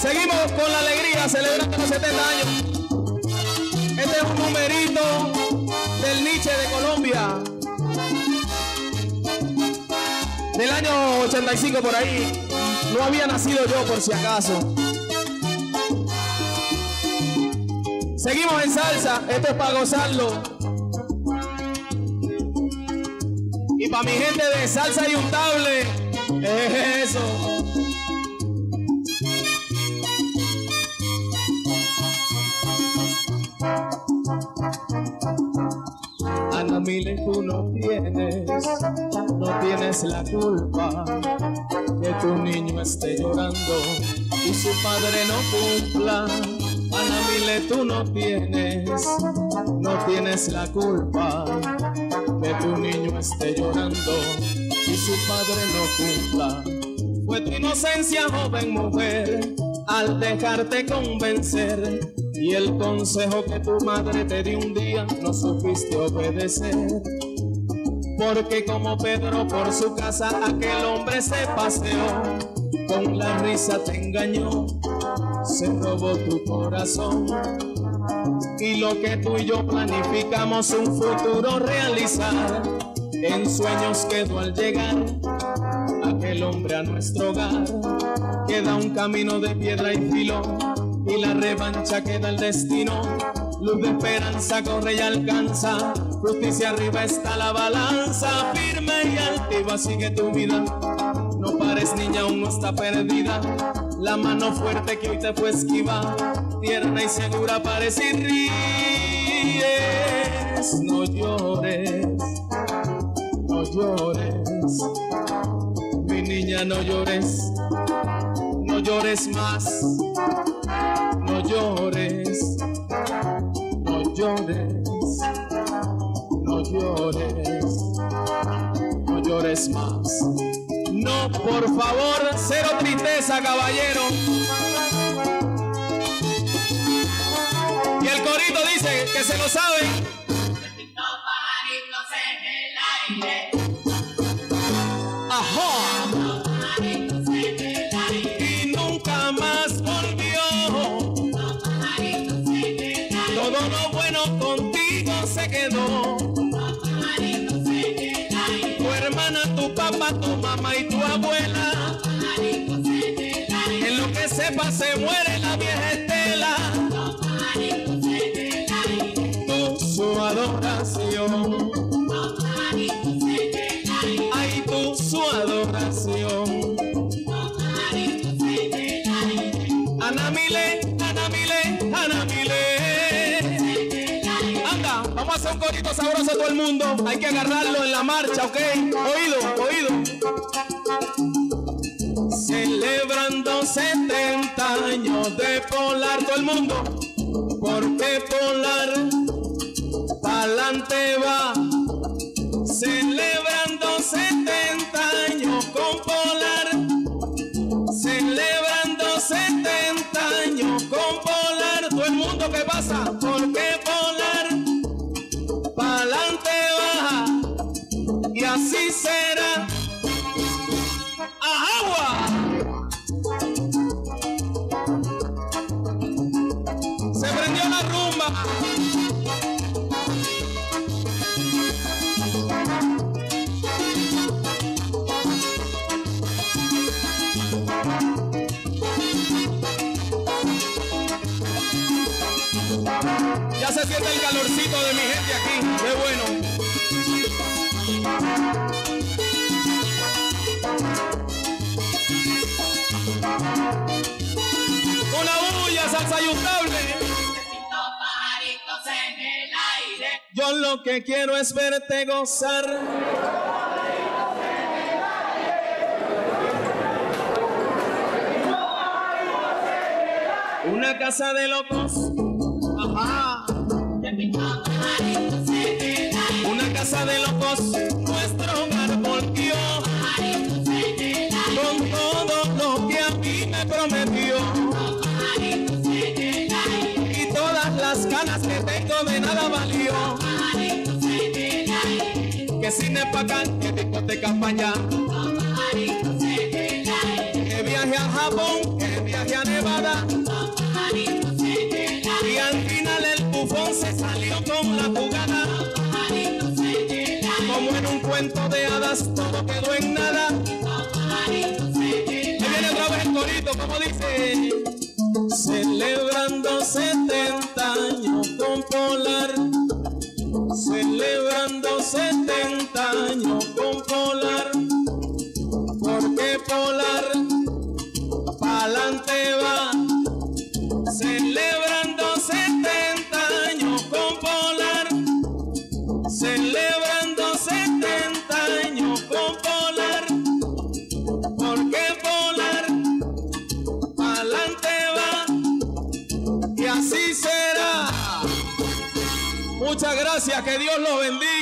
Seguimos con la alegría, celebrando los 70 años. Este es un numerito del Nietzsche de Colombia, del año 85 por ahí. No había nacido yo por si acaso. Seguimos en salsa, esto es para gozarlo. Y para mi gente de salsa y untable, eso. Ana Mile, tú no tienes la culpa que tu niño esté llorando y su padre no cumpla. Ana Mile, tú no tienes la culpa que tu niño esté llorando y su padre no cumpla. Fue tu inocencia, joven mujer, al dejarte convencer, y el consejo que tu madre te dio un día no supiste obedecer. Porque como Pedro por su casa aquel hombre se paseó, con la risa te engañó, se robó tu corazón. Y lo que tú y yo planificamos un futuro realizar, en sueños quedó al llegar aquel hombre a nuestro hogar. Queda un camino de piedra y filo, y la revancha queda el destino. Luz de esperanza corre y alcanza, justicia arriba está la balanza. Firme y altiva sigue tu vida, no pares niña, aún no está perdida. La mano fuerte que hoy te fue esquiva, tierna y segura parece y ríes. No llores, no llores, mi niña, no llores, no llores más. No llores, no llores, no llores, no llores más. No, por favor, cero tristeza, caballero. Y el corito dice que se lo saben. Pajaritos en el aire. Ajá. Pajaritos en el aire. Y nunca más volvió. Pajaritos en el aire. Todo lo bueno contigo se quedó. Pajaritos en el aire. Tu hermana, tu papá, tu mamá y tu abuela. Pajaritos en el aire. En lo que sepa se muere la vieja Estela. Pajaritos en el aire. Tú su adoración. Pajaritos en el aire. Ay, tú su adoración. Pajaritos en el aire. Ana Mile, Ana Mile, Ana Mile. Anda, vamos a hacer un corito sabroso a todo el mundo. Hay que agarrarlo en la marcha, ¿ok? Oído, oído. Celebrando 70 años de Polar, todo el mundo. Porque Polar pa'lante va. Celebrando 70 años con Polar. Celebrando 70 años con Polar. Todo el mundo, ¿qué pasa? Porque Polar pa'lante va. Y así será. ¡Agua! Se prendió la rumba. Ya se siente el calorcito de mi gente aquí. ¡Qué bueno! Una bulla, salsa y untable. Pajaritos en el aire. Yo lo que quiero es verte gozar. Una casa de locos. Ajá. Pajaritos en el aire. Una casa de locos. Nuestro hogar volvió Pajaritos en el aire. con todo lo que a mí me prometió. Pajaritos en el aire. Y todas las ganas que tengo de nada valió. Pajaritos en el aire. Que cine pa' acá, que discoteca pa' allá. Pajaritos en el aire. a Japón, que viaje a Nevada. Y al final el bufón se salió con la jugada. Como en un cuento de hadas, todo quedó en nada. Ahí viene otra vez el corito, como dice. Celebrando 70 años con Polar. Celebrando 70 años con Polar. Porque Polar pa'lante va. Celebrando 70 años con Polar. Celebrando 70 años con Polar. Porque Polar pa'lante va. Y así será. Muchas gracias, que Dios los bendiga.